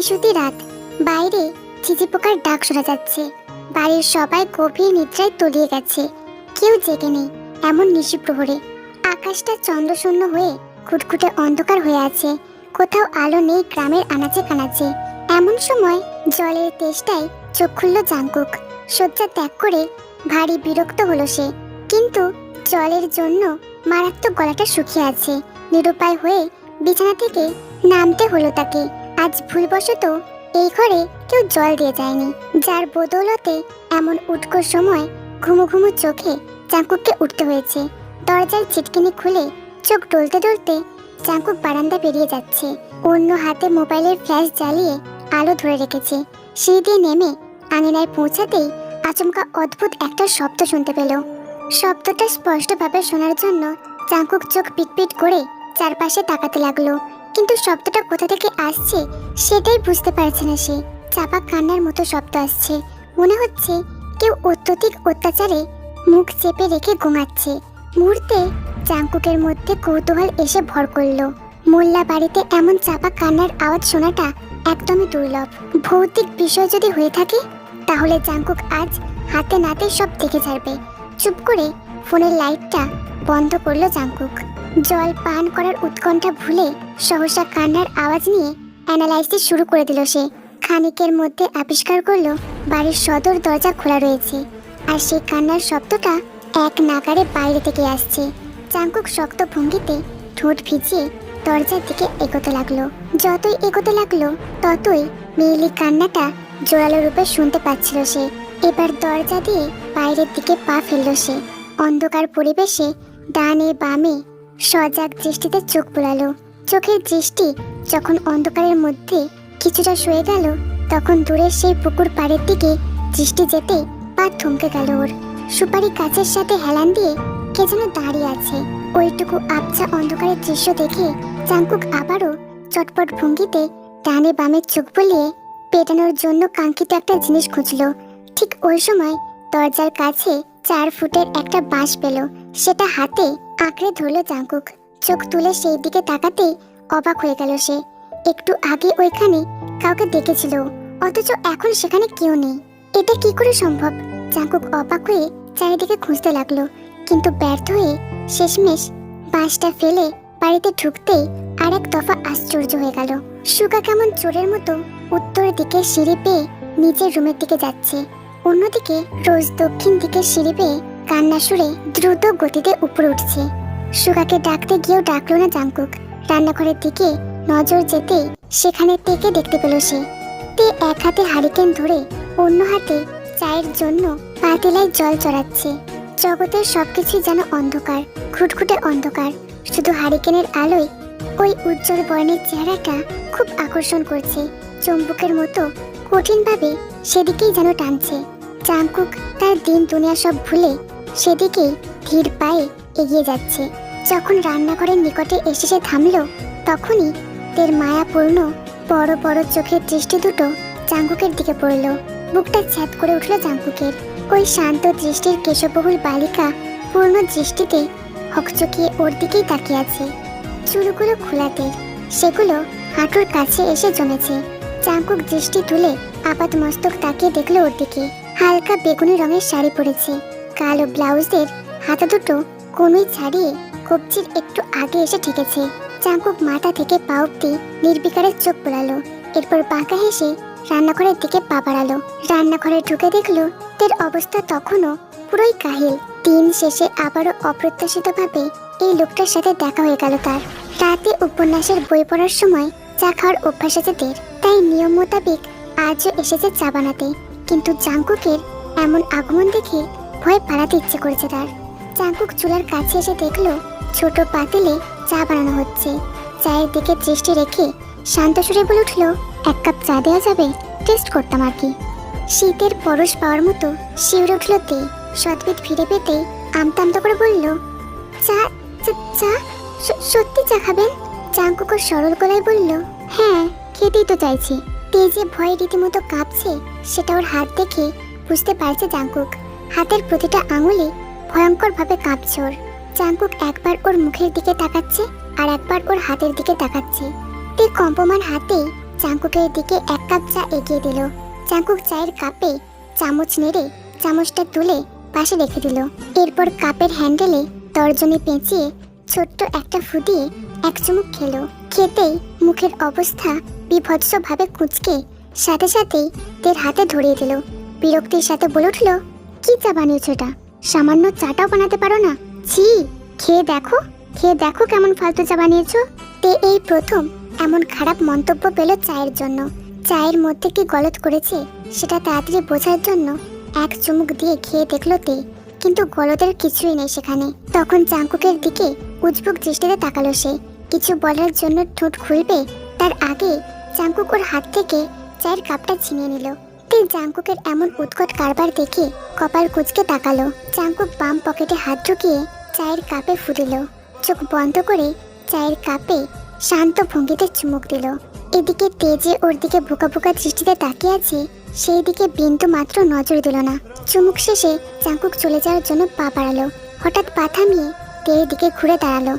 নিশুতি রাত, বাইরে ঝিঝি পোকার ডাক শোনা যাচ্ছে। বাড়ির সবাই গভীর নিদ্রায় তলিয়ে গেছে, কেউ জেগে নেই। এমন নিশি প্রহরে আকাশটা চন্দ্রশূন্য হয়ে খুটখুটে অন্ধকার হয়ে আছে, কোথাও আলো নেই গ্রামের আনাচে কানাচে। এমন সময় জলের তেষ্টায় চোখ খুলল জাঙ্কুক। শয্যা ত্যাগ করে ভারী বিরক্ত হলো সে, কিন্তু জলের জন্য মারাত্মক গলাটা শুকিয়ে আছে। নিরুপায় হয়ে বিছানা থেকে নামতে হলো তাকে। আজ ভুলবশত এই ঘরে কেউ জল দিয়ে যায়নি, যার বদৌলতে এমন উটকো সময় ঘুমু ঘুমু চোখে জাঙ্কুককে উঠতে হয়েছে। দরজার চিটকিনি খুলে চোখ ডলতে ডলতে জাঙ্কুক বারান্দা পেরিয়ে যাচ্ছে। অন্য হাতে মোবাইলের ফ্ল্যাশ জ্বালিয়ে আলো ধরে রেখেছে। সিঁড়ি দিয়ে নেমে আঙিনায় পৌঁছাতেই আচমকা অদ্ভুত একটা শব্দ শুনতে পেল। শব্দটা স্পষ্টভাবে শোনার জন্য জাঙ্কুক চোখ পিটপিট করে চারপাশে তাকাতে লাগলো, কিন্তু শব্দটা কোথা থেকে আসছে সেটাই বুঝতে পারছে না সে। চাপা কান্নার মতো শব্দ আসছে, মনে হচ্ছে কেউ অত্যধিক অত্যাচারে মুখ চেপে রেখে ঘুমাচ্ছে। মুহূর্তে জাঙ্কুকের মধ্যে কৌতূহল এসে ভর করলো। মোল্লা বাড়িতে এমন চাপা কান্নার আওয়াজ শোনাটা একদমই দুর্লভ। ভৌতিক বিষয় যদি হয়ে থাকে তাহলে জাঙ্কুক আজ হাতে নাতে সব দেখে ছাড়বে। চুপ করে ফোনের লাইটটা বন্ধ করলো জাঙ্কুক। জল পান করার উৎকণ্ঠা ভুলে সহসা কান্নার আওয়াজ নিয়ে অ্যানালাইসিস শুরু করে দিল সে। খানিকের মধ্যে আবিষ্কার করলো বাড়ির সদর দরজা খোলা রয়েছে, আর সেই কান্নার শব্দটা এক নাগাড়ে বাইরে থেকে আসছে। জাঙ্কুক শক্ত ভঙ্গিতে ঠোঁট ভিজিয়ে দরজার দিকে এগোতে লাগলো। যতই এগোতে লাগলো ততই মেয়েলি কান্নাটা জোরালো রূপে শুনতে পাচ্ছিল সে। এবার দরজা দিয়ে বাইরের দিকে পা ফেললো সে। অন্ধকার পরিবেশে ডানে বামে সজাগ দৃষ্টিতে চোখ বুলালো। চোখের দৃষ্টি যখন অন্ধকারের মধ্যে কিছুটা সয়ে গেল, তখন দূরের সেই পুকুর পাড়ের দিকে দৃষ্টি যেতেই পা থমকে গেল ওর। সুপারি গাছের সাথে হেলান দিয়ে কে যেন দাঁড়িয়ে আছে। ওইটুকু আবছা অন্ধকারের দৃশ্য দেখে জাঙ্কুক আবারও চটপট ভঙ্গিতে ডানে বামে চোখ বুলিয়ে পেটানোর জন্য কাঙ্ক্ষিত একটা জিনিস খুঁজলো। ঠিক ওই সময় দরজার কাছে 4 ফুটের একটা বাঁশ পেল। সেটা হাতে আঁকড়ে ধরলো জাঙ্কুক। চোখ তুলে সেই দিকে তাকাতেই অবাক হয়ে গেল সে। একটু আগে ওইখানে কাউকে দেখেছিল, অথচ এখন সেখানে কেউ নেই। এটা কি করে সম্ভব? জাঙ্কুক অবাক হয়ে চারিদিকে খুঁজতে লাগলো, কিন্তু ব্যর্থ হয়ে শেষমেশ বাঁশটা ফেলে বাড়িতে ঢুকতেই আর এক দফা আশ্চর্য হয়ে গেল। সুগা কেমন চোরের মতো উত্তর দিকে সিঁড়ি পেয়ে নিজের রুমের দিকে যাচ্ছে। অন্যদিকে রোজ দক্ষিণ দিকে সিঁড়ি পেয়ে কান্না সুরে দ্রুত গতিতে উপরে উঠছে। সুগাকে ডাকতে গিয়েও ডাকলো না জাঙ্কুক। রান্নাঘরের দিকে নজর যেতেই সেখানে তেকে দেখতে পেল সে। তে এক হাতে হারিকেন ধরে অন্য হাতে চায়ের জন্য পাতিলায় জল চড়াচ্ছে। জগতের সবকিছুই যেন অন্ধকার, খুটখুটে অন্ধকার। শুধু হারিকেনের আলোয় ওই উজ্জ্বল বর্ণের চেহারাটা খুব আকর্ষণ করছে। চুম্বকের মতো কঠিনভাবে সেদিকেই যেন টানছে। জাঙ্কুক তার দিন দুনিয়া সব ভুলে সেদিকেই ধীর পায়ে এগিয়ে যাচ্ছে। যখন রান্নাঘরের নিকটে এসে সে থামলো, তখনই তের মায়াপূর্ণ বড় বড় চোখের দৃষ্টি দুটো জাঙ্কুকের দিকে পড়ল। বুকটা ছ্যাদ করে উঠল জাঙ্কুকের। ওই শান্ত দৃষ্টির কেশবহুল বালিকা পূর্ণ দৃষ্টিতে হকচকিয়ে ওর দিকেই তাকিয়ে আছে। চুলগুলো খোলাতে, সেগুলো হাঁটুর কাছে এসে জমেছে। জাঙ্কুক দৃষ্টি তুলে আপাত মস্তক তাকিয়ে দেখলো ওর দিকে। হালকা বেগুনি রঙের শাড়ি পরেছে, কালো ব্লাউজের হাতা দুটো কোনোই ছাড়িয়ে কবজির একটু আগে এসে ঠেকেছে। জাঙ্কুক মাথা থেকে পা অব্দি নির্বিকারে চোখ বোলালো, এরপর বাঁকা হেসে রান্নাঘরের দিকে পা বাড়ালো। রান্নাঘরে ঢুকে দেখলো তের অবস্থা তখনও পুরোই কাহিল। দিন শেষে আবারও অপ্রত্যাশিতভাবে এই লোকটার সাথে দেখা হয়ে গেল তার। রাতে উপন্যাসের বই পড়ার সময় চা খাওয়ার অভ্যাস আছে তের, তাই নিয়ম মোতাবেক আজও এসেছে চা বানাতে। কিন্তু জাঙ্কুকের এমন আগমন দেখে ভয় পালাতে ইচ্ছে করেছে তার। জাঙ্কুক চুলার কাছে এসে দেখলো ছোট পাতিলে চা বানানো হচ্ছে। চায়ের দিকে দৃষ্টি রেখে শান্ত সুরে বলে উঠলো, 1 কাপ চা দেওয়া যাবে? টেস্ট করতাম আর কি। শীতের পরশ পাওয়ার মতো শিউরে উঠল তে। সদ্ভিদ ফিরে পেতেই আমতা আমতা করে বলল, চা চা সত্যি চা খাবেন? জাঙ্কুক সরল গলায় বলল, হ্যাঁ, খেতেই তো চাইছি। তে যে ভয়ে রীতিমতো কাঁপছে সেটা ওর হাত দেখে বুঝতে পারছে জাঙ্কুক। হাতের প্রতিটা আঙুলে ভয়ঙ্কর ভাবে কাঁপছে ওর। জাঙ্কুক একবার ওর মুখের দিকে তাকাচ্ছে আর একবার ওর হাতের দিকে তাকাচ্ছে। তে কম্পমান হাতে চাঙ্কুকের দিকে এক কাপ চা এগিয়ে দিল। চাঙ্কুক চায়ের কাপে চামচ নেড়ে চামচটা তুলে পাশে রেখে দিল। এরপর কাপের হ্যান্ডেলে তর্জনী পেঁচিয়ে ছোট্ট একটা ফু দিয়ে এক চুমুক খেলো। খেতেই মুখের অবস্থা বিভৎসভাবে কুঁচকে সাথে সাথেই তের হাতে ধরিয়ে দিল। বিরক্তির সাথে বলে উঠল, কি চা বানিয়েছো এটা? সামান্য চাটাও বানাতে পারো না? ছি, খেয়ে দেখো কেমন ফালতু চা বানিয়েছো। তে এই প্রথম এমন খারাপ মন্তব্য পেল চায়ের জন্য। চায়ের মধ্যে কি গলদ করেছে সেটা তাড়াতাড়ি বোঝার জন্য এক চুমুক দিয়ে খেয়ে দেখলো তে, কিন্তু গলদের কিছুই নেই সেখানে। তখন চাঙ্কুকের দিকে উজবুক দৃষ্টিতে তাকালো সে। কিছু বলার জন্য ঠোঁট খুলবে তার আগে চাঙ্কুক ওর হাত থেকে চায়ের কাপটা ছিনিয়ে নিল। তে চাঙ্কুকের এমন উৎকট কারবার দেখে কপাল কুঁচকে তাকালো। চাঙ্কুক বাম পকেটে হাত ঢুকিয়ে চায়ের কাপে ফু দিল। চোখ বন্ধ করে চায়ের কাপে শান্ত ভঙ্গিতে চুমুক দিল। এদিকে তেজে ওর দিকে বোকা বোকা দৃষ্টিতে তাকিয়ে আছে, সেই দিকে বিন্দু মাত্র নজর দিল না। চুমুক শেষে চাঙ্কুক চলে যাওয়ার জন্য পা বাড়ালো। হঠাৎ পা থামিয়ে তের দিকে ঘুরে দাঁড়ালো।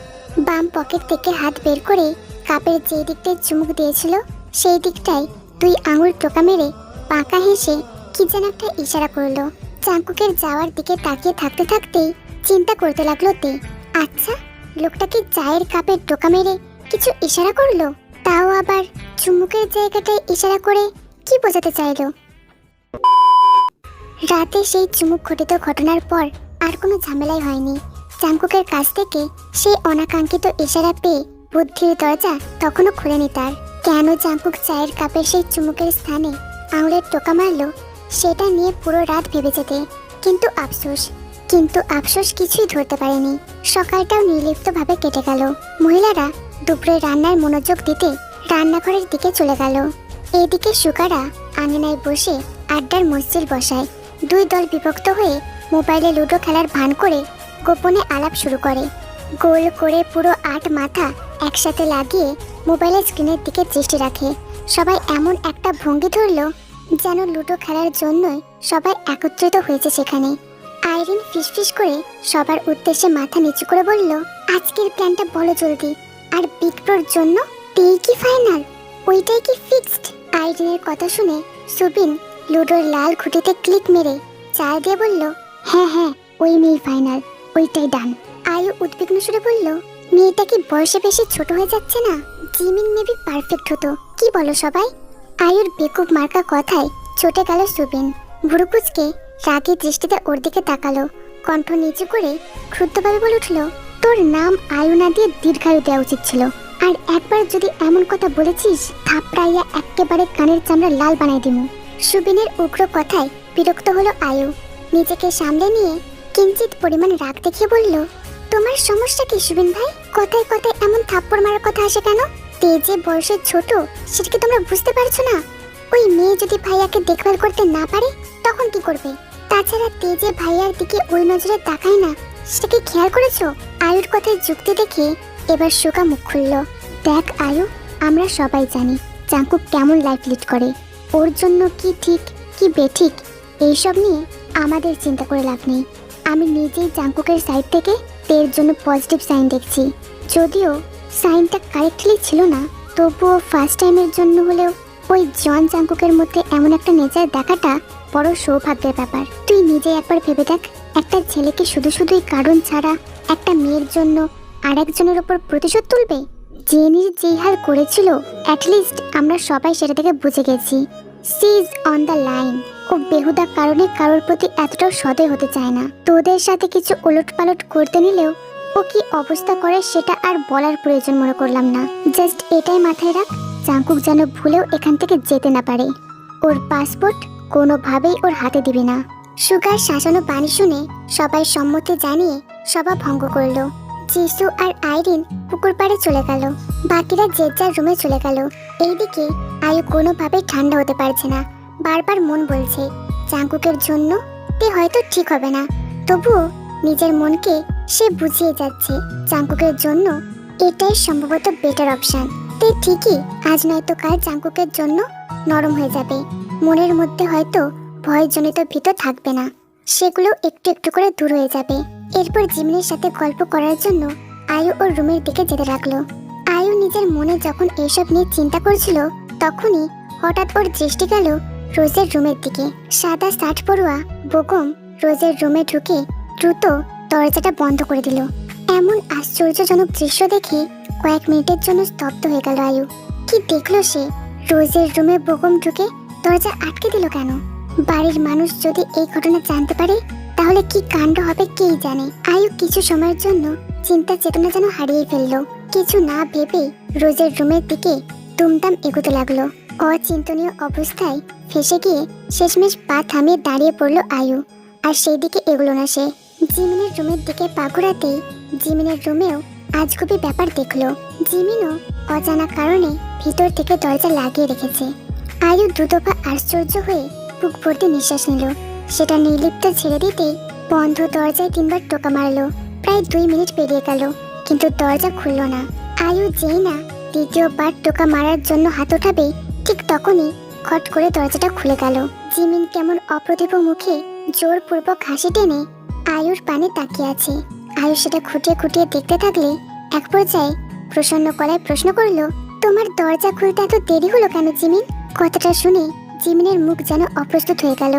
বাম পকেট থেকে হাত বের করে কাপের যে দিকটায় চুমুক দিয়েছিল সেই দিকটায় 2 আঙুল টোকা মেরে পাকা হেসে কি যেন একটা ইশারা করলো। চাঙ্কুকের যাওয়ার দিকে তাকিয়ে থাকতে থাকতেই চিন্তা করতে লাগলো তে, আচ্ছা লোকটাকে চায়ের কাপে টোকা মেরে কিছু ইশারা করলো, তাও আবার চুমুকের জায়গাটায় ইশারা করে কি বোঝাতে চাইলো? রাতে সেই চুমুক ঘটিত ঘটনার পর আর কোনো ঝামেলাই হয়নি। চাঙ্কুকের কাছ থেকে সেই অনাকাঙ্ক্ষিত ইশারা পেয়ে বুদ্ধির দরজা তখনও খোলেনি তার। কেন চাঙ্কুক চায়ের কাপের সেই চুমুকের স্থানে আঙুলের টোকা মারলো সেটা নিয়ে পুরো রাত ভেবে যেতে, কিন্তু আফসোস কিছুই ধরতে পারেনি। সকালটাও নির্লিপ্তভাবে কেটে গেল। মহিলারা দুপুরে রান্নার মনোযোগ দিতে রান্নাঘরের দিকে চলে গেল। এদিকে সুকারা আঙিনায় বসে আড্ডার মসজিদ বসায়। 2 দল বিভক্ত হয়ে মোবাইলে লুডো খেলার ভান করে গোপনে আলাপ শুরু করে। গোল করে পুরো 8 মাথা একসাথে লাগিয়ে মোবাইলের স্ক্রিনের দিকে দৃষ্টি রাখে। সবাই এমন একটা ভঙ্গি ধরল যেন লুডো খেলার জন্যই সবাই একত্রিত হয়েছে সেখানে। আইরিন ফিসফিস করে সবার উদ্দেশ্যে মাথা নিচু করে বলল, আজকের প্ল্যানটা বলো জলদি। আর বিগ প্রোর জন্য তেই কি ফাইনাল? ওইটাই কি ফিক্সড? আইরিনের কথা শুনে সুবিন লুডোর লাল খুঁটিতে ক্লিক মেরে চাল দিয়ে বলল, হ্যাঁ ওই মেয়ে ফাইনাল, ওইটাই ডান। আয়ু উদ্বিগ্ন সুরে বলল, মেয়েটা কি বয়সে বেশি ছোট হয়ে যাচ্ছে না? জিমিন মেবি পারফেক্ট হতো, কি বলো সবাই? আয়ুর বেকুব মার্কা কথায় চটে গেল সুবিন। ভুরুকুচকে রাগী দৃষ্টিতে ওর দিকে তাকালো। কণ্ঠ নিচু করে ক্ষুব্ধভাবে বলে উঠল, তোর নাম আয়ু না দিয়ে দীর্ঘায়ু দেওয়া উচিত ছিল। আর একবার যদি এমন কথা বলেছিস থাপড়াইয়া একেবারে কানের চামড়া লাল বানাই দিমু। সুবিনের উগ্র কথায় বিরক্ত হলো আয়ু। নিজেকে সামলে নিয়ে কিঞ্চিত পরিমাণ রাগ দেখিয়ে বলল, তোমার সমস্যা কি সুবিন ভাই? কথায় কথায় এমন থাপ্পড় মারার কথা আসে কেন? তেজে বয়সে ছোট সেটা কি তোমরা বুঝতে পারছো না? ওই মেয়ে যদি ভাইয়াকে দেখভাল করতে না পারে তখন কি করবে? তাছাড়া তেজে ভাইয়ার দিকে ওই নজরে তাকায় না, সেটা কি খেয়াল করেছো? আয়ুর কথায় যুক্তি দেখে এবার সুকা মুখ খুলল। দেখ আয়ু, আমরা সবাই জানি চাঙ্কুক কেমন লাইফ লিড করে। ওর জন্য কি ঠিক কি বেঠিক এইসব নিয়ে আমাদের চিন্তা করে লাভ নেই। আমি নিজেই চাঙ্কুকের সাইড থেকে তের জন্য পজিটিভ সাইন দেখছি। যদিও সাইনটা কারেক্টলি ছিল না, তবুও ফার্স্ট টাইমের জন্য হলেও ওই জন চাঙ্কুকের মধ্যে এমন একটা নেচার দেখাটা বড় সৌভাগ্যের ব্যাপার। তুই নিজে একবার ভেবে দেখ, একটা ছেলেকে শুধুই কারণ ছাড়া একটা মেয়ের জন্য আর একজনের ওপর প্রতিশোধ তুলবে? জেনির যে হাল করেছিল অ্যাটলিস্ট আমরা সবাই সেটা থেকে বুঝে গেছি she is on the line. ও বেহুদা কারণে কারোর প্রতি এতটাও সদয় হতে চায় না। তোদের সাথে কিছু ওলটপালট করতে নিলেও ও কি অবস্থা করে সেটা আর বলার প্রয়োজন মনে করলাম না। জাস্ট এটাই মাথায় রাখ, চাঙ্কুক যেন ভুলেও এখান থেকে যেতে না পারে। ওর পাসপোর্ট কোনোভাবেই ওর হাতে দিবি না। সুগার শাসানো বাণী শুনে সবাই সম্মতি জানিয়ে সভা ভঙ্গ করলো। জিসু আর আইরিন পুকুর পাড়ে চলে গেল, বাকিরা যে যার রুমে চলে গেল। এইদিকে আয়ু কোনোভাবেই ঠান্ডা হতে পারছে না। বারবার মন বলছে চাঙ্কুকের জন্য তে হয়তো ঠিক হবে না, তবুও নিজের মনকে সে বুঝিয়ে যাচ্ছে চাঙ্কুকের জন্য এটাই সম্ভবত বেটার অপশন। তে ঠিকই আজ নয়তো কাল চাঙ্কুকের জন্য নরম হয়ে যাবে। মনের মধ্যে হয়তো ভয়জনিত ভীত থাকবে না, সেগুলো একটু একটু করে দূর হয়ে যাবে। এরপর জিমিনের সাথে গল্প করার জন্য আয়ু ওর রুমের দিকে যেতে লাগলো। আয়ু নিজের মনে যখন এইসব নিয়ে চিন্তা করছিল তখনই হঠাৎ ওর দৃষ্টি গেল রোজের রুমের দিকে। সাদা শার্ট পরোয়া বেগম রোজের রুমে ঢুকে দ্রুত দরজাটা বন্ধ করে দিল। এমন আশ্চর্যজনক দৃশ্য দেখে কয়েক মিনিটের জন্য স্তব্ধ হয়ে গেল আয়ু। কি দেখলো সে? রোজের রুমে বেগম ঢুকে দরজা আটকে দিল কেন? বাড়ির মানুষ যদি এই ঘটনা জানতে পারে তাহলে কি কাণ্ড হবে কে জানে। আয়ু কিছু সময়ের জন্য চিন্তা চেতনা যেন হারিয়ে ফেললো। কিছু না ভেবে রোজের রুমের দিকে দুমদাম এগোতে লাগলো। অচিন্তনীয় অবস্থায় ফেসে গিয়ে শেষমেশ পা থামিয়ে দাঁড়িয়ে পড়লো আয়ু। আর সেই দিকে এগোলো না সে। জিমিনের রুমের দিকে পা ঘোরাতেই জিমিনের রুমেও আজগুবি ব্যাপার দেখলো। জিমিনও অজানা কারণে ভিতর থেকে দরজা লাগিয়ে রেখেছে। আয়ু দ্রুতপা আশ্চর্য হয়ে বুক ভর্তি নিঃশ্বাস নিল। সেটা নির্লিপ্ত ছেড়ে দিতেই বন্ধ দরজায় 3বার টোকা মারলো। প্রায় 2 মিনিট পেরিয়ে গেল কিন্তু দরজা খুলল না। আয়ু যেই না দ্বিতীয়বার টোকা মারার জন্য হাত ওঠাবে ঠিক তখনই খট করে দরজাটা খুলে গেল। জিমিন কেমন অপ্রতিভ মুখে জোরপূর্বক হাসি টেনে আয়ুর পানে তাকিয়ে আছে। আয়ু সেটা খুঁটিয়ে খুঁটিয়ে দেখতে থাকলে এক পর্যায়ে প্রসন্ন গলায় প্রশ্ন করলো, তোমার দরজা খুলতে এত দেরি হলো কেন জিমিন? কথাটা শুনে জিমিনের মুখ যেন অপ্রস্তুত হয়ে গেল।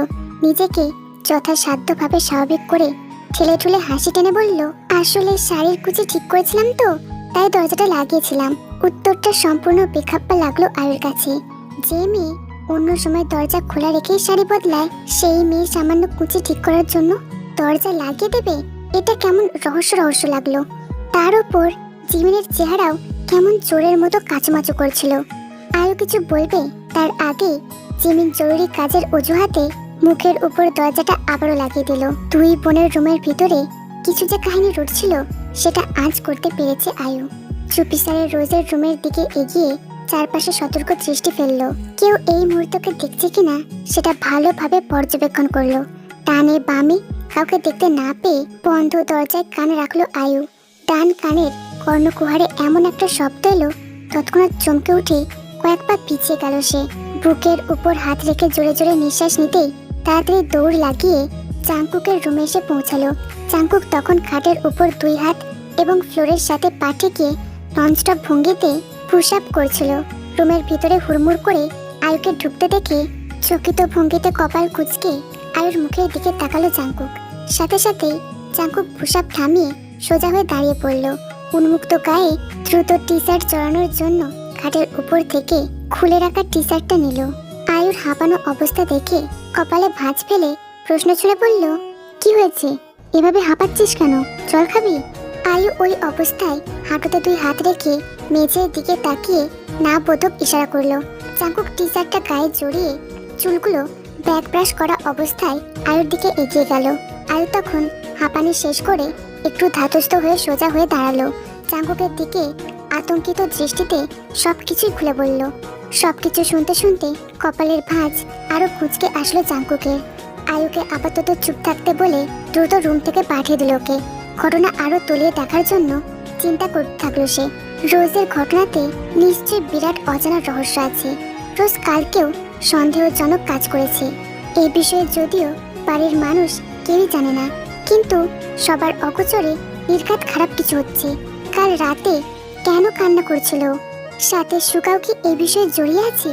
নিজেকে যথাসাধ্যভাবে স্বাভাবিক করে ঠেলে ঠুলে হাসি টেনে বলল, আসলে শাড়ির কুচি ঠিক করেছিলাম তো, তাই দরজাটা লাগিয়েছিলাম। উত্তরটা সম্পূর্ণ বেখাপ্পা লাগলো আয়ুর কাছে। যে মেয়ে অন্য সময় দরজা খোলা রেখেই শাড়ি বদলায়, সেই মেয়ে সামান্য কুচি ঠিক করার জন্য দরজা লাগিয়ে দেবে? এটা কেমন রহস্য রহস্য লাগলো। তার উপর জিমিনের চেহারাও কেমন চোরের মতো কাচুমাচু করছিল। আয়ু কিছু বলবে তার আগে জিমিন জরুরি কাজের অজুহাতে মুখের উপর দরজাটা আবারও লাগিয়ে দিল। 2 বোনের রুমের ভিতরে কিছু যে কাহিনী রটছিল সেটা আজ করতে পেরেছে আয়ু। চুপিসারে রোজের রুমের দিকে এগিয়ে চারপাশে সতর্ক দৃষ্টি ফেললো। কেউ এই মুহূর্তকে দেখছে কিনা সেটা ভালোভাবে পর্যবেক্ষণ করলো। ডানে বামে কাউকে দেখতে না পেয়ে বন্ধ দরজায় কান রাখলো আয়ু। ডান কানের কর্ণকুহারে এমন একটা শব্দ এলো, তৎক্ষণাৎ চমকে উঠে কয়েক পা পিছিয়ে গেল সে। বুকের উপর হাত রেখে জোরে জোরে নিঃশ্বাস নিতেই তাড়াতাড়ি দৌড় লাগিয়ে চাংকুকের রুমে এসে পৌঁছালো। চাংকুক তখন খাটের উপর 2 হাত এবং ফ্লোরের সাথে পা ঠেকিয়ে ননস্টপ ভঙ্গিতে পুশ আপ করছিল। রুমের ভিতরে হুড়মুড় করে আয়ুকে ঢুকতে দেখে চকিত ভঙ্গিতে কপাল কুঁচকে আয়ুর মুখের দিকে তাকালো চাংকুক। সাথে সাথেই চাংকুক পুশ আপ থামিয়ে সোজা হয়ে দাঁড়িয়ে পড়ল। উন্মুক্ত গায়ে দ্রুত টি শার্ট চড়ানোর জন্য খাটের উপর থেকে খুলে রাখা টি শার্টটা নিল। আয়ুর হাঁপানো অবস্থা দেখে কপালে ভাঁজ ফেলে প্রশ্ন ছুড়ে বলল, কি হয়েছে? এভাবে হাঁপাচ্ছিস কেন? জল খাবি? আয়ু ওই অবস্থায় হাঁটুতে 2 হাত রেখে মেঝের দিকে তাকিয়ে না বোধক ইশারা করলো। চাংকুক টি শার্টটা গায়ে জড়িয়ে চুলগুলো ব্যাক ব্রাশ করা অবস্থায় আয়ুর দিকে এগিয়ে গেল। আয়ু তখন হাঁপানি শেষ করে একটু ধাতস্থ হয়ে সোজা হয়ে দাঁড়ালো। চাংকুকের দিকে আতঙ্কিত দৃষ্টিতে সবকিছুই খুলে বলল। সবকিছু শুনতে শুনতে কপালের ভাঁজ আরো কুঁচকে আসলো চাংকুকের। আয়ুকে আপাতত চুপ থাকতে বলে দ্রুত রুম থেকে পাঠিয়ে দিল ওকে। ঘটনা আরো তলিয়ে দেখার জন্য চিন্তা করতে থাকলো সে। রোজের ঘটনাতে নিশ্চয়ই বিরাট অজানা রহস্য আছে। রোজ কালকেও সন্দেহজনক কাজ করেছে। এই বিষয়ে যদিও বাড়ির মানুষ কেউই জানে না, কিন্তু সবার অগোচরে নির্ঘাত খারাপ কিছু হচ্ছে। কাল রাতে কেন কান্না করছিল? সাথে সুকাও কি এই বিষয়ে জড়িয়ে আছে?